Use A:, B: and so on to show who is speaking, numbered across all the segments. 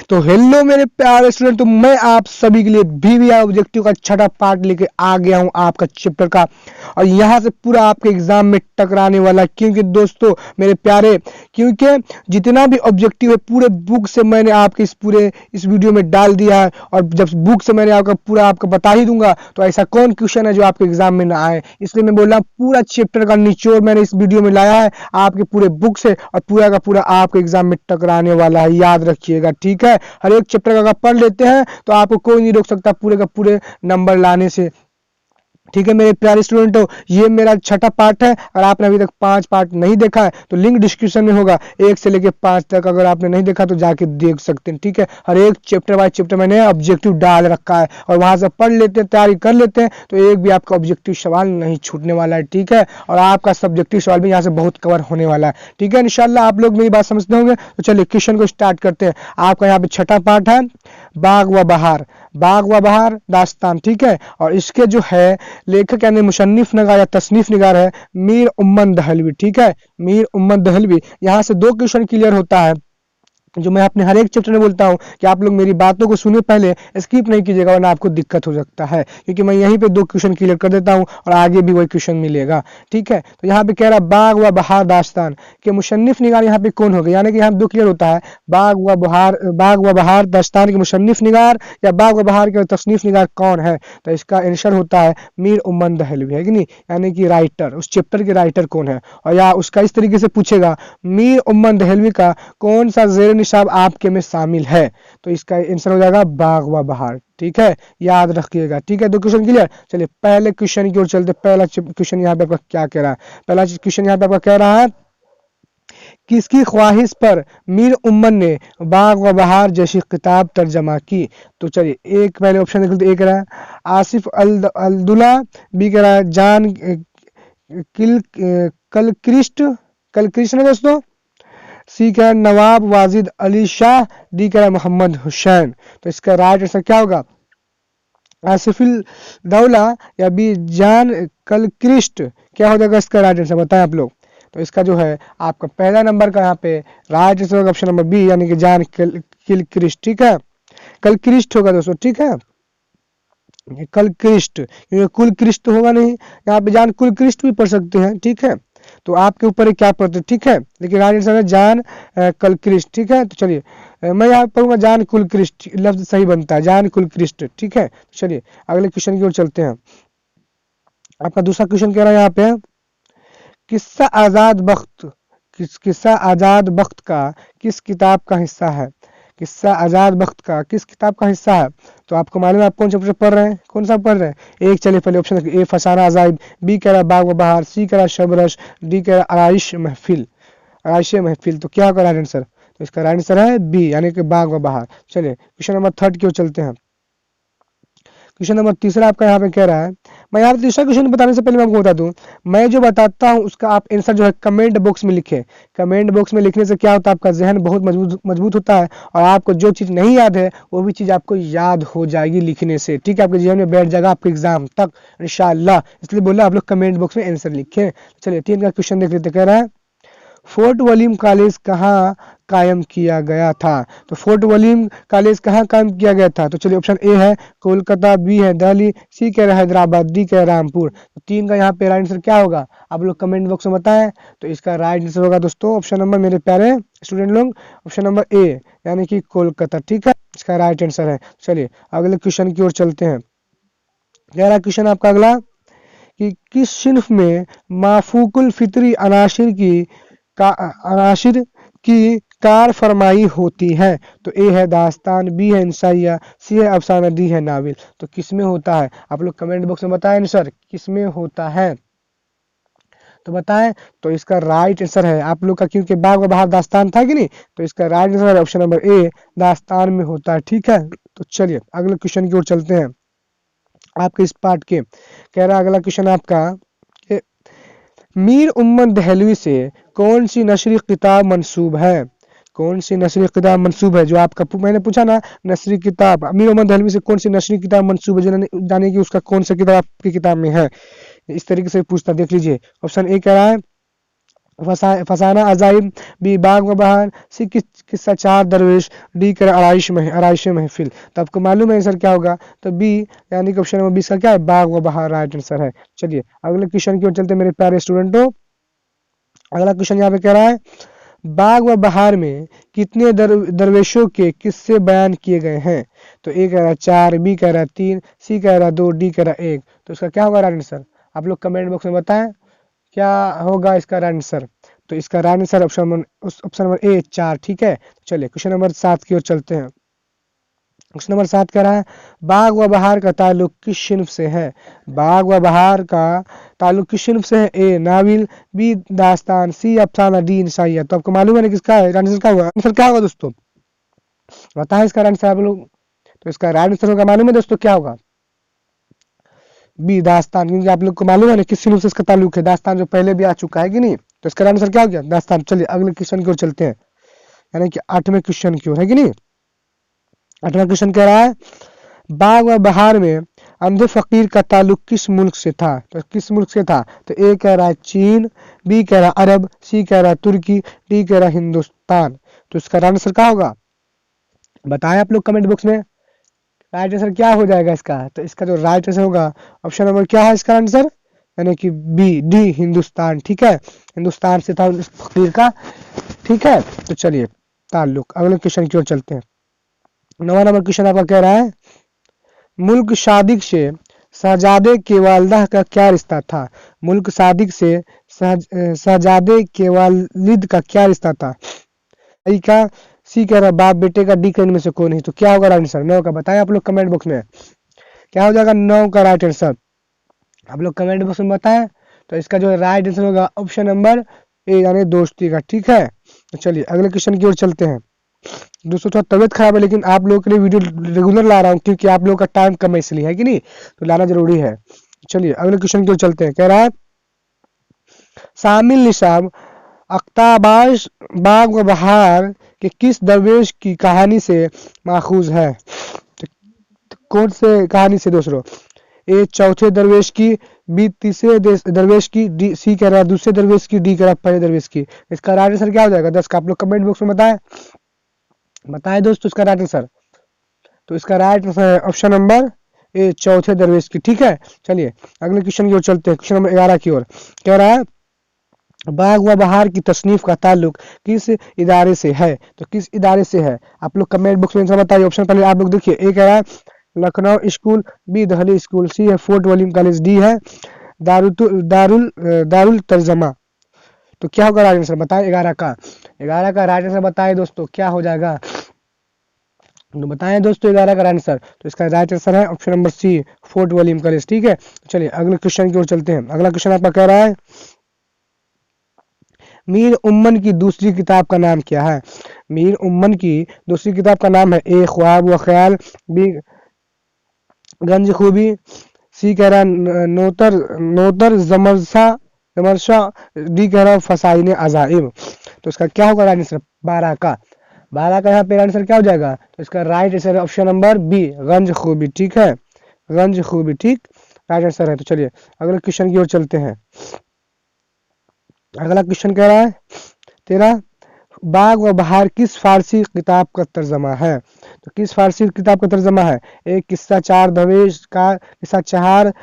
A: तो हेलो मेरे प्यारे स्टूडेंट, तो मैं आप सभी के लिए बीवीआई ऑब्जेक्टिव का छठा पार्ट लेके आ गया हूं आपका चैप्टर का। और यहां से पूरा आपके एग्जाम में टकराने वाला, क्योंकि दोस्तों मेरे प्यारे, क्योंकि जितना भी ऑब्जेक्टिव है पूरे बुक से मैंने आपके इस वीडियो में डाल दिया है। और जब बुक से मैंने आपको बता ही दूंगा, तो ऐसा कौन क्वेश्चन है जो आपके एग्जाम में ना आए। इसलिए मैं बोल रहा हूँ पूरा चैप्टर का निचोड़ मैंने इस वीडियो में लाया है आपके पूरे बुक से, और पूरा का पूरा आपके एग्जाम में टकराने वाला है, याद रखिएगा, ठीक है। हर एक चैप्टर का अगर पढ़ लेते हैं तो आपको कोई नहीं रोक सकता पूरे का पूरे नंबर लाने से, ठीक है मेरे प्यारे स्टूडेंटों। ये मेरा छठा पार्ट है। और आपने अभी तक 5 पार्ट नहीं देखा है तो लिंक डिस्क्रिप्शन में होगा, 1 से लेकर 5 तक। अगर आपने नहीं देखा तो जाके देख सकते हैं, ठीक है। हर एक चैप्टर वाइज चैप्टर मैंने ऑब्जेक्टिव डाल रखा है, और वहां से पढ़ लेते हैं, तैयारी कर लेते हैं, तो एक भी आपका ऑब्जेक्टिव सवाल नहीं छूटने वाला है, ठीक है। और आपका सब्जेक्टिव सवाल भी यहाँ से बहुत कवर होने वाला है, ठीक है। इंशाल्लाह आप लोग मेरी बात समझते होंगे। तो चलिए क्वेश्चन को स्टार्ट करते हैं। आपका यहाँ पे छठा पार्ट है बाग व बहार, बाग व बहार दास्तान, ठीक है। और इसके जो है लेखक यानी मुसन्निफ नगार या तसनीफ निगार है मीर उम्मन दहलवी, ठीक है, मीर उम्मन दहलवी। यहाँ से 2 क्वेश्चन क्लियर होता है, जो मैं अपने हर एक चैप्टर में बोलता हूँ कि आप लोग मेरी बातों को सुने, पहले स्किप नहीं कीजिएगा वरना आपको दिक्कत हो सकता है, क्योंकि मैं यहीं पे 2 क्वेश्चन क्लियर कर देता हूँ और आगे भी वही क्वेश्चन मिलेगा, ठीक है। तो यहाँ पे कह रहा है बाग व बहार दास्तान के मुसन्निफ निगार यहाँ पे कौन होगा, यानी कि यहाँ 2 क्लियर होता है, बाग व बहार दास्तान के मुसन्निफ निगार या बाग व बहार के तसनीफ निगार कौन है। तो इसका आंसर होता है मीर उम्मन दहलवी, है कि नहीं, यानी कि राइटर, उस चैप्टर के राइटर कौन है। और या उसका इस तरीके से पूछेगा मीर उम्मन दहलवी का कौन सा जेर निशाब आपके में शामिल है, तो इसका आंसर हो जाएगा बाग व बहार, ठीक है, याद रखिएगा, ठीक है। 2 क्वेश्चन क्लियर। चलिए पहले क्वेश्चन की ओर चलते। पहला क्वेश्चन यहाँ पे आपका क्या कह रहा है, पहला क्वेश्चन यहाँ पे आपका कह रहा है किसकी ख्वाहिश पर मीर उम्मन ने बाग व बहार जैसी किताब तर्जमा की। तो चलिए एक पहले ऑप्शन देख लेते। एक कह रहा है आसिफ अल्दुला, बी कह रहा है जान कलक्रिस्ट है दोस्तों, सी कह रहा है नवाब वाजिद अली शाह, डी कह रहा है मोहम्मद हुसैन। तो इसका राइट आंसर क्या होगा, आसिफुल दौला या बी जान कलक्रिस्ट, क्या हो जाएगा इसका राइट आंसर, बताएं आप लोग। तो इसका जो है आपका पहला नंबर का यहाँ पे राइट आंसर होगा ऑप्शन नंबर बी, यानी कि जान कलक्रिस्ट, ठीक है, कलक्रिस्ट होगा दोस्तों, ठीक है, कलक्रिस्ट, क्योंकि कुलक्रिस्ट तो होगा नहीं, यहाँ पे जान कुलक्रिस्ट भी पढ़ सकते हैं, ठीक है। तो आपके ऊपर क्या पढ़ते, ठीक है, लेकिन राइट आंसर है जान कलक्रिस्ट, ठीक है। तो चलिए मैं यहाँ पढ़ूंगा जान कुलक्रिस्ट, लफ्ज सही बनता है जान कुलक्रिस्ट, ठीक है। चलिए अगले क्वेश्चन की ओर चलते हैं। आपका दूसरा क्वेश्चन कह रहा है यहाँ पे किस्सा आजाद बख्त का किस किताब का हिस्सा है, किस्सा आजाद बख्त का किस किताब का हिस्सा है। तो आपको मालूम है आप कौन चैप्टर पढ़ रहे हैं, कौन सा पढ़ रहे हैं। एक चलिए पहले ऑप्शन ए फसाना अजाइब, बी कह रहा है बाग व बहार, सी कह रहा है शबरश, डी कह रहा है आराइश महफिल। तो क्या होगा राइट आंसर, तो इसका राइट आंसर है बी, यानी कि बाग व बहार। चलिए क्वेश्चन नंबर 3 की ओर चलते हैं। क्वेश्चन नंबर तीसरा आपका यहाँ पे कह रहा है, मैं यहाँ पे तीसरा क्वेश्चन बताने से पहले मैं आपको बता दूं, मैं जो बताता हूँ उसका आप आंसर जो है कमेंट बॉक्स में लिखें। कमेंट बॉक्स में लिखने से क्या होता है, आपका जहन बहुत मजबूत होता है, और आपको जो चीज़ नहीं याद है वो भी चीज़ आपको याद हो जाएगी लिखने से, ठीक है, आपके जीवन में बैठ जाएगा आपके एग्जाम तक इंशाल्लाह। इसलिए बोला आप लोग कमेंट बॉक्स में आंसर लिखें। चलिए 3 का क्वेश्चन देख लेते। कह रहा है फोर्ट विलियम कॉलेज कहाँ कायम किया गया था। तो फोर्ट विलियम कॉलेज कहाँ कायम किया गया था। तो चलिए ऑप्शन ए है कोलकाता, बी है दिल्ली, सी कह रहा है हैदराबाद, डी कह रहा है रामपुर। तो 3 का यहाँ पे राइट आंसर क्या होगा, आप लोग कमेंट बॉक्स में बताएं। तो इसका राइट आंसर होगा दोस्तों ऑप्शन नंबर, मेरे प्यारे स्टूडेंट लोग, ऑप्शन नंबर ए, यानी कि कोलकाता, ठीक है, इसका राइट आंसर है। चलिए अगले क्वेश्चन की ओर चलते हैं। कह रहा क्वेश्चन आपका अगला कि किस सिन्फ में माफूकुल फितरी अनाशिर की कार फरमाई होती है। तो ए है दास्तान, बी है इंसाइया, सी है अफसाना, डी है नाविल। तो किस में होता है, आप लोग कमेंट बॉक्स में बताएं आंसर किस में होता है, तो बताएं। तो इसका राइट आंसर है आप लोग का, क्योंकि बाग व बहार दास्तान था कि नहीं, तो इसका राइट आंसर है ऑप्शन नंबर ए, दास्तान में होता है, ठीक है। तो चलिए अगले क्वेश्चन की ओर चलते हैं आपके इस पार्ट के। कह रहा अगला क्वेश्चन आपका मीर उम्मन दहलवी से कौन सी नशरी किताब मंसूब है, कौन सी नशरी किताब मंसूब है, जो आपका मैंने पूछा ना नशरी किताब, मीर उम्मन दहलवी से कौन सी नशरी किताब मंसूब है, जाने की उसका कौन सा किताब आपकी किताब में है, इस तरीके से पूछता, देख लीजिए। ऑप्शन ए कह रहा है फसाना अजाइब, बी बाग व बहार, सी किस्सा चार दरवेश, डी कर आराइश महफिल। तो आपको मालूम है आंसर क्या होगा, तो बी यानी कि ऑप्शन नंबर 20 का क्या है, बाग व बहार राइट आंसर है। चलिए अगले क्वेश्चन की ओर चलते हैं मेरे प्यारे स्टूडेंटों। अगला क्वेश्चन यहाँ पे कह रहा है, बाग व बहार में कितने दरवेशों के किस्से बयान किए गए हैं। तो ए कह रहा है 4, बी कह रहा है 3, सी कह रहा है 2, डी कह रहा है 1। तो इसका क्या होगा राइट आंसर, आप लोग कमेंट बॉक्स में बताएं क्या होगा इसका राइट आंसर। तो इसका right answer option number A 4, ठीक है। चलिए क्वेश्चन नंबर 7 की ओर चलते हैं। क्वेश्चन नंबर 7 कह रहा है, बाग व बहार का ताल्लुक किस शिन्फ से है। बाग व बहार का ताल्लुक किस शिन्फ से है, ए नाविल, बी दास्तान, सी अफसाना, डी इंसाइया। तो आपको मालूम है ना किसका है आंसर, क्या होगा आंसर, क्या होगा दोस्तों बताएं इसका आंसर आप लोग। तो इसका राइट आंसर होगा, मालूम है दोस्तों क्या होगा, बी दास्तान, क्योंकि आप लोग को मालूम है ना किस शिन्फ से इसका ताल्लुक है, दास्तान जो पहले भी आ चुका है कि नहीं। तो इसका आंसर क्या हो गया, दास्तान। चलिए अगले क्वेश्चन की ओर चलते हैं, यानी कि 8वें क्वेश्चन की ओर, है कि नहीं। 8वां क्वेश्चन कह रहा है, बाग व बहार में अंधे फकीर का ताल्लुक किस मुल्क से था। तो किस मुल्क से था, तो ए कह रहा है चीन, बी कह रहा है अरब, सी कह रहा है तुर्की, डी कह रहा है हिंदुस्तान। तो इसका राइट आंसर क्या होगा बताएं आप लोग कमेंट बॉक्स में, राइट आंसर क्या हो जाएगा इसका। तो इसका जो राइट आंसर होगा ऑप्शन नंबर क्या है इसका आंसर, यानी कि बी डी हिंदुस्तान, ठीक है। हिंदुस्तान से था उस फकीर का, ठीक है। तो चलिए ताल्लुक अगले क्वेश्चन की ओर चलते हैं। 9वां नंबर क्वेश्चन आपका कह रहा है, मुल्क सादिक से शहजादे के वालदा का क्या रिश्ता था। मुल्क सादिक से शहजादे के वालिद का क्या रिश्ता था। सही का, सी कह रहा है बाप बेटे का, डी का इनमें से कोई नहीं। तो क्या होगा राइट आंसर 9 का, बताएं आप लोग कमेंट बॉक्स में क्या हो जाएगा 9 का राइट आंसर, आप लोग कमेंट बॉक्स में बताएं। तो इसका जो राइट आंसर होगा ऑप्शन नंबर ए यानी दोस्ती का, ठीक है। तो चलिए अगले क्वेश्चन की ओर चलते हैं। दोस्तों थोड़ा तबियत खराब है, लेकिन आप लोगों के लिए वीडियो रेगुलर ला रहा हूँ क्योंकि आप लोगों का टाइम कम है इसलिए, है कि नहीं, तो लाना जरूरी है। चलिए अगले क्वेश्चन की ओर चलते हैं। कह रहा है, शामिल निशाब अख्ताबाश बाग व बहार के किस दरवेश की कहानी से माखूज है। तो कौन से कहानी से दोस्तों, ए चौथे दरवेश की, बी तीसरे दरवेश की, डी सी कह रहा है दूसरे दरवेश की, डी कह रहा है पहले दरवेश की। इसका राइट आंसर क्या हो जाएगा 10 का, आप लोग कमेंट बॉक्स में बताएं दोस्तों इसका राइट आंसर। तो इसका राइट आंसर है ऑप्शन नंबर ए चौथे दरवेश की, ठीक है। चलिए अगले क्वेश्चन की ओर चलते हैं, क्वेश्चन नंबर 11 की ओर। कह रहा है, बाग व बहार की तसनीफ का ताल्लुक किस इदारे से है। तो किस इदारे से है, आप लोग कमेंट बॉक्स में आंसर बताइए। ऑप्शन पहले आप लोग देखिए, ए कह रहा है Lucknow school, B Delhi school, C है फोर्ट विलियम कॉलेज, डी है दारुल तर्जमा। तो क्या होगा राइट आंसर बताएं 11 का, 11 का राइट आंसर बताएं दोस्तों क्या हो जाएगा, तो बताएं दोस्तों 11 का आंसर। तो इसका राइट आंसर है option number C Fort William College, ठीक है। तो चलिए अगले क्वेश्चन की ओर चलते हैं। अगला क्वेश्चन आपका कह रहा है, मीर उम्मन की दूसरी किताब का नाम क्या है। मीर उम्मन की दूसरी किताब का नाम है, ए ख्वाब व ख्याल, बी गंज खूबी, सी कह रहा है नोतर जमरशा, डी कह रहा है फसाइन अजाइब। तो इसका क्या होगा राइट आंसर 12 का, 12 का यहाँ पे आंसर क्या हो जाएगा। तो इसका राइट आंसर है ऑप्शन नंबर बी गंज खूबी, ठीक है, गंज खूबी, ठीक राइट आंसर है। तो चलिए अगले क्वेश्चन की ओर चलते हैं। अगला क्वेश्चन कह रहा है तेरा, बाग व बहार किस फारसी किताब का तर्जमा है। तो किस फारसी किताब का तर्जमा है, एक किस्सा चार दरवेश का, किस्सा चार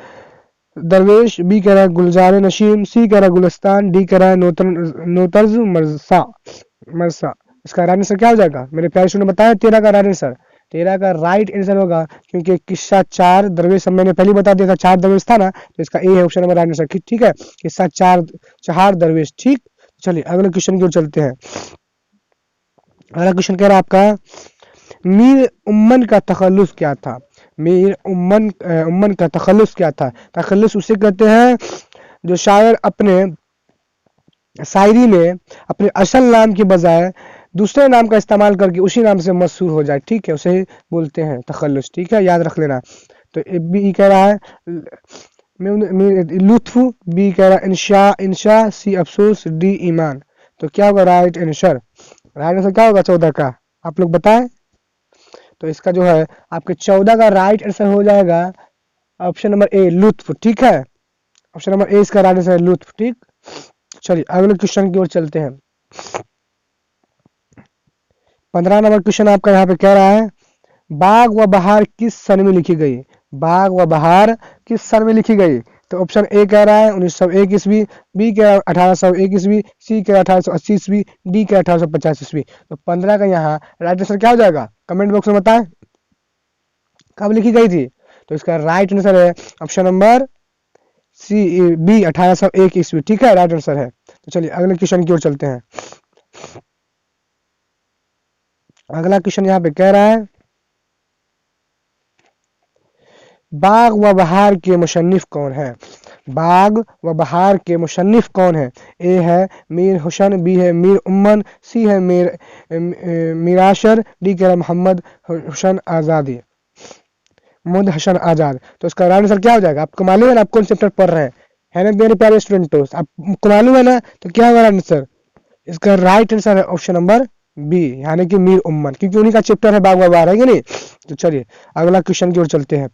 A: दरवेश, बी कह रहा है गुलजार नशीम, सी कह रहा है गुलस्तान, डी कह रहा है नोतर्ज मरसा। इसका राइट आंसर क्या हो जाएगा मेरे प्यारे स्टूडेंट बताएं। 13 का राइट आंसर, 13 का राइट आंसर होगा, क्योंकि किस्सा चार दरवेश मैंने पहले बता दिया था, चार दरवेश था ना, तो इसका ए है ऑप्शन नंबर राइट आंसर, ठीक है। किस्सा चार दरवेश, ठीक। चलिए अगले क्वेश्चन की ओर चलते हैं। अगला क्वेश्चन कह रहा है आपका, मीर उम्मन का तखल्लुस क्या था। मीर उम्मन का तखल्लुस क्या था। तखल्लुस उसे कहते हैं जो शायर अपने शायरी में अपने असल नाम के बजाय दूसरे नाम का इस्तेमाल करके उसी नाम से मशहूर हो जाए, ठीक है, उसे ही बोलते हैं तखल्लुस, ठीक है, याद रख लेना। तो बी कह रहा है लुत्फ, बी कह रहा है इंशा, सी अफसोस, डी ईमान। तो क्या होगा राइट आंसर, राइट आंसर क्या होगा 14 का, आप लोग बताएं। तो इसका जो है आपके 14 का राइट आंसर हो जाएगा ऑप्शन नंबर ए लुत्फ, ठीक है। ऑप्शन नंबर ए इसका राइट आंसर है लुत्फ, ठीक। चलिए अगले क्वेश्चन की ओर चलते हैं। 15 नंबर क्वेश्चन आपका यहाँ पे कह रहा है, बाग व बहार किस सन में लिखी गई? बाग व बहार किस सन में लिखी गई? तो ऑप्शन ए कह रहा है 1901 ईस्वी, बी कह रहा है 1801 ईस्वी, सी कह रहा है 1880 ईस्वी, डी कह रहा है 1850 ईस्वी। तो 15 का यहाँ राइट आंसर क्या हो जाएगा? कमेंट बॉक्स में बताएं कब लिखी गई थी। तो इसका राइट आंसर है ऑप्शन नंबर सी, बी 1801 ईस्वी। ठीक है, राइट आंसर है। तो चलिए अगले क्वेश्चन की ओर चलते हैं। अगला क्वेश्चन यहाँ पे कह रहा है, बाग व बहार के मुसन्निफ कौन है? बाग व बहार के मुसन्निफ कौन है? ए है मीर हुसैन, बी है मीर उम्मन, सी है मीराशर, डी कह रहा है मोहम्मद हुसैन आजादी, मोहम्मद हसन आजाद। तो इसका राइट आंसर क्या हो जाएगा? आपको मालूम है ना आप कौन चैप्टर पढ़ रहे हैं, है ना मेरे प्यारे स्टूडेंटों? आपको मालूम है ना, तो क्या होगा आंसर? इसका राइट आंसर है ऑप्शन नंबर बी, यानी कि मीर उम्मन, क्योंकि उन्हीं का चैप्टर है बाग व बहार, है कि नहीं? तो चलिए अगला क्वेश्चन की ओर चलते हैं।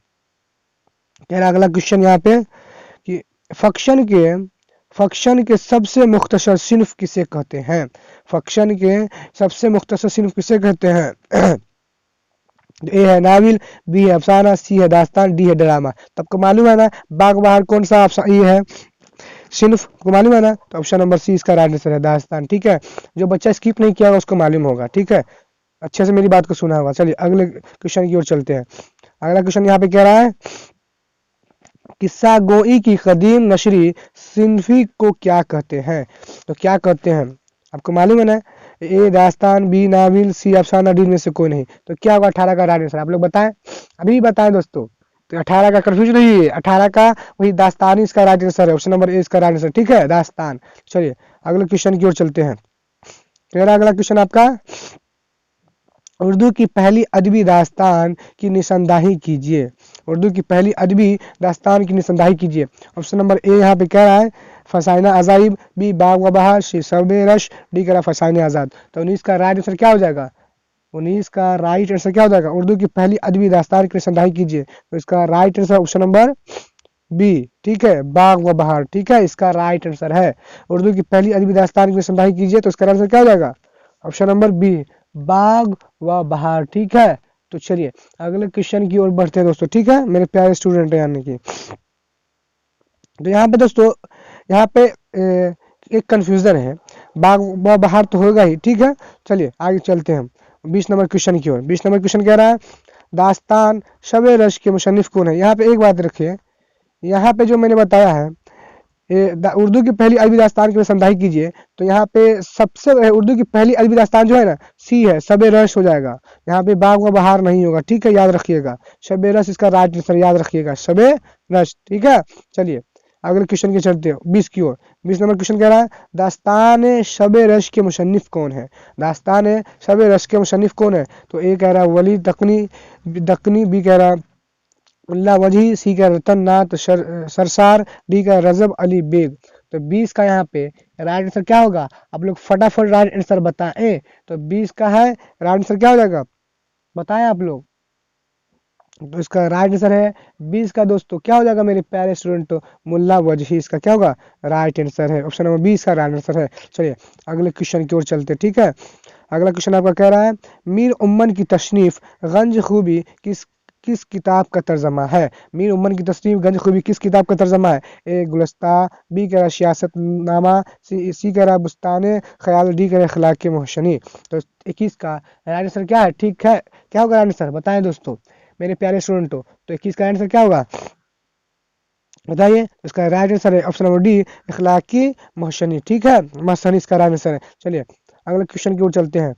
A: कह रहा अगला क्वेश्चन यहाँ पे कि फंक्शन के सबसे मुख्तसर सिन्फ किसे कहते हैं? फंक्शन के सबसे मुख्तसर सिन्फ किसे कहते हैं? ए है नाविल, बी है अफसाना, सी है दास्तान, डी है ड्रामा। तो आपको मालूम है ना बाग बहार कौन सा ये है सिन्फ, को मालूम है ना? तो ऑप्शन नंबर सी इसका राइट आंसर है, दास्तान। ठीक है, जो बच्चा स्किप नहीं किया होगा उसको मालूम होगा। ठीक है, अच्छे से मेरी बात को सुना होगा। चलिए अगले क्वेश्चन की ओर चलते हैं। अगला क्वेश्चन यहाँ पे कह रहा है, किस्सा गोई की कदीम नशरी सिन्फी को क्या कहते हैं? तो क्या कहते हैं आपको मालूम है ना? ए दास्तान, बी नाविल, सी अफसाना, डी में से कोई नहीं। तो क्या होगा 18 का राइट आंसर? आप लोग बताएं, अभी बताएं दोस्तों। तो 18 का कंफ्यूज नहीं है, 18 का वही दास्तान इसका राइट आंसर है, ऑप्शन नंबर ए इसका राइट आंसर। ठीक है, दास्तान। चलिए अगले क्वेश्चन की ओर चलते हैं। तेरा अगला क्वेश्चन आपका, उर्दू की पहली अदबी दास्तान की निशानदाही कीजिए। उर्दू की पहली अदबी दास्तान की निशानदाही कीजिए। ऑप्शन नंबर ए यहाँ पे कह रहा है फसाइना अजाइब, बी बाग व बहार, सी शब रश, डी कह रहा है फसाइना आजाद। तो 19 का राइट आंसर क्या हो जाएगा? 19 का राइट आंसर क्या हो जाएगा? उर्दू की पहली अदबी दास्तान की निशानदाही कीजिए। तो इसका right answer option number B, ठीक है, बाग व बहार। ठीक है, इसका राइट आंसर है उर्दू की पहली अदबी दास्तान की निशानदाही कीजिए। तो इसका आंसर क्या हो जाएगा? ऑप्शन नंबर बी, बाग व बहार। ठीक है, तो चलिए अगले क्वेश्चन की ओर बढ़ते हैं दोस्तों। ठीक है मेरे प्यारे स्टूडेंट, यानी कि तो यहाँ पे दोस्तों, यहाँ पे एक कंफ्यूजन है, बाग व बहार तो होगा ही। ठीक है, चलिए आगे चलते हैं 20 नंबर क्वेश्चन की ओर। 20 नंबर क्वेश्चन कह रहा है, दास्तान शब रश के मुसन्निफ कौन है? यहाँ पे एक बात रखिए, यहाँ पे जो मैंने बताया है उर्दू की पहली अरबी दास्तान की निशानदाही कीजिए। तो यहाँ पे सबसे उर्दू की पहली अरबी दास्तान जो है ना, सी है, शब रश हो जाएगा। यहाँ पे बाग व बहार नहीं होगा। ठीक है, याद रखिएगा, शब रश इसका राइट आंसर, याद रखिएगा, शब रश। ठीक है, चलिए अगले क्वेश्चन के चलते हैं 20 की ओर। 20 नंबर क्वेश्चन कह रहा है, दास्तान शब रश के मुसन्निफ कौन है? दास्तान शब रश के मुसन्निफ कौन है? तो ए कह रहा है वली दक्नी, बी कह रहा है उल्ला वजही, सी का रतन नाथ सरसार, डी का रजब अली बेग। तो 20 का यहाँ पे राइट आंसर क्या होगा? आप लोग फटाफट राइट आंसर बताएं। तो 20 का है राइट आंसर क्या हो जाएगा? बताएं आप लोग। तो इसका राइट आंसर है 20 का दोस्तों क्या हो जाएगा मेरे प्यारे स्टूडेंट? मुल्ला वजही इसका क्या होगा? राइट आंसर है, ऑप्शन नंबर 20 का राइट आंसर है। चलिए अगले क्वेश्चन की ओर चलते। ठीक है, अगला क्वेश्चन आपका कह रहा है, मीर उम्मन की तशनीफ गंज खूबी किस किताब का तर्जमा है? मीर उम्मन की तसनीफ गंज खूबी किस किताब का तर्जमा है? ए गुलस्ता, बी कह रहा सियासत नामा, सी कह रहा बुस्तान ख्याल, डी कह रहा अखलाक मोहशनी। तो 21 का राइट आंसर क्या है? ठीक है, क्या होगा आंसर बताएं दोस्तों मेरे प्यारे स्टूडेंटों। तो 21 का आंसर क्या होगा बताइए? इसका राइट आंसर है ऑप्शन नंबर डी, अखलाकी मोहशनी। ठीक है, मोहशनी इसका राइट आंसर है। चलिए अगले क्वेश्चन की ओर चलते हैं।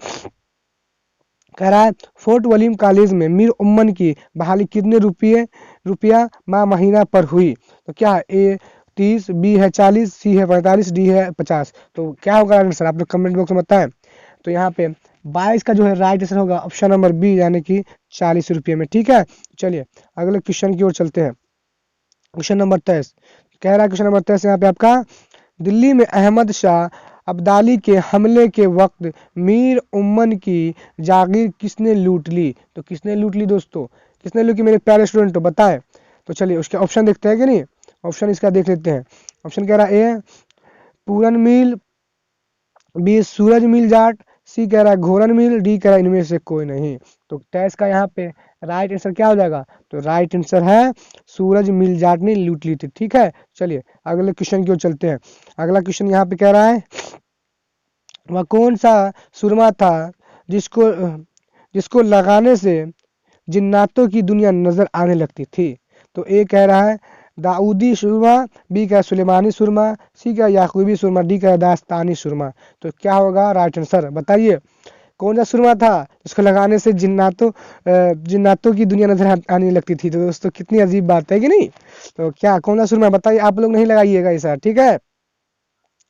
A: कह रहा है, फोर्ट वलीम कॉलेज में मीर उम्मन की बहाली कितने रुपया माह महीना पर हुई? तो क्या है? ए 30, बी है 40, सी है 45, डी है 50। तो क्या होगा आंसर? आप लोग कमेंट बॉक्स में बताएं। तो यहाँ पे 22 का जो है राइट आंसर होगा ऑप्शन नंबर बी, यानी कि 40 रुपये में। ठीक है, चलिए अगले क्वेश्चन की ओर चलते हैं। क्वेश्चन नंबर 23 कह रहा है, क्वेश्चन नंबर 23 यहाँ पे आपका, दिल्ली में अहमद शाह अब्दाली के हमले के वक्त मीर उम्मन की जागीर किसने लूट ली? तो किसने लूट ली दोस्तों? किसने लूट की मेरे प्यारे स्टूडेंट बताएं। तो चलिए उसके ऑप्शन देखते हैं कि नहीं, ऑप्शन इसका देख लेते हैं। ऑप्शन कह रहा है ए पूरन मिल, बी सूरज मिल जाट, सी कह रहा है घोरन मिल, डी कह रहा है इनमें से कोई नहीं। तो टैक्स का यहाँ पे राइट आंसर क्या हो जाएगा? तो राइट आंसर है सूरज मिल जाट ने लूट ली थी। ठीक है, चलिए अगले क्वेश्चन की ओर चलते हैं। अगला क्वेश्चन यहाँ पे कह रहा है वह कौन सा सुरमा था जिसको जिसको लगाने से जिन्नातों की दुनिया नजर आने लगती थी? तो ए कह रहा है दाऊदी सुरमा, बी का सुलेमानी सुरमा, सी का याकूबी सुरमा, डी का दास्तानी सुरमा। तो क्या होगा राइट आंसर बताइए? कौन सा सुरमा था जिसको लगाने से जिन्नातों की दुनिया नजर आने लगती थी? तो दोस्तों कितनी अजीब बात है कि नहीं? तो क्या कौन सा सुरमा बताइए, आप लोग नहीं लगाइएगा ऐसा, ठीक है?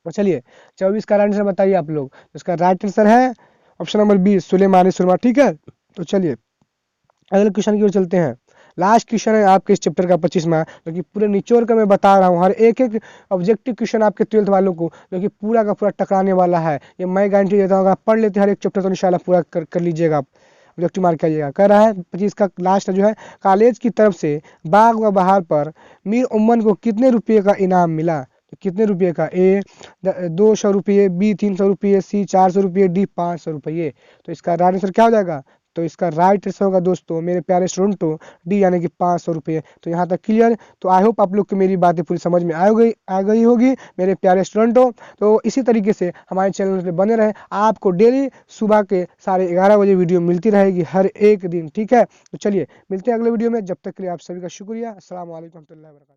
A: तो चलिए 24 का राइट आंसर बताइए आप लोग। इसका राइट आंसर है ऑप्शन नंबर बी सुलेमानी सुरमा। ठीक है, तो चलिए अगले क्वेश्चन की ओर चलते हैं। लास्ट क्वेश्चन है आपके इस चैप्टर का 25वां, जो कि पूरे निचोड़ कर मैं बता रहा हूँ, हर एक एक ऑब्जेक्टिव क्वेश्चन आपके 12th वालों को, जो कि पूरा का पूरा टकराने वाला है। ये मैं गारंटी देता हूँ, अगर आप पढ़ लेते हर एक चैप्टर तो इंशाल्लाह पूरा कर लीजिएगा आप, ऑब्जेक्टिव मार्क करिएगा। कह रहा है 25 का लास्ट जो है, कॉलेज की तरफ से बाग व बहार पर मीर उम्मन को कितने रुपये का इनाम मिला? तो कितने रुपये का? ए 200 रुपये, बी 300 रुपये, सी 400 रुपये, डी 500 रुपये। तो इसका राइट आंसर क्या हो जाएगा? तो इसका राइट आंसर होगा दोस्तों मेरे प्यारे स्टूडेंटों डी, यानी कि 500 रुपये। तो यहाँ तक क्लियर? तो आई होप आप लोग को मेरी बातें पूरी समझ में आ गई होगी मेरे प्यारे स्टूडेंटों। तो इसी तरीके से हमारे चैनल पे बने रहे, आपको डेली सुबह के 11:30 बजे वीडियो मिलती रहेगी हर एक दिन। ठीक है, तो चलिए मिलते हैं अगले वीडियो में, जब तक के लिए आप सभी का शुक्रिया। अस्सलाम वालेकुम रहमतुल्लाहि व बरकातहू।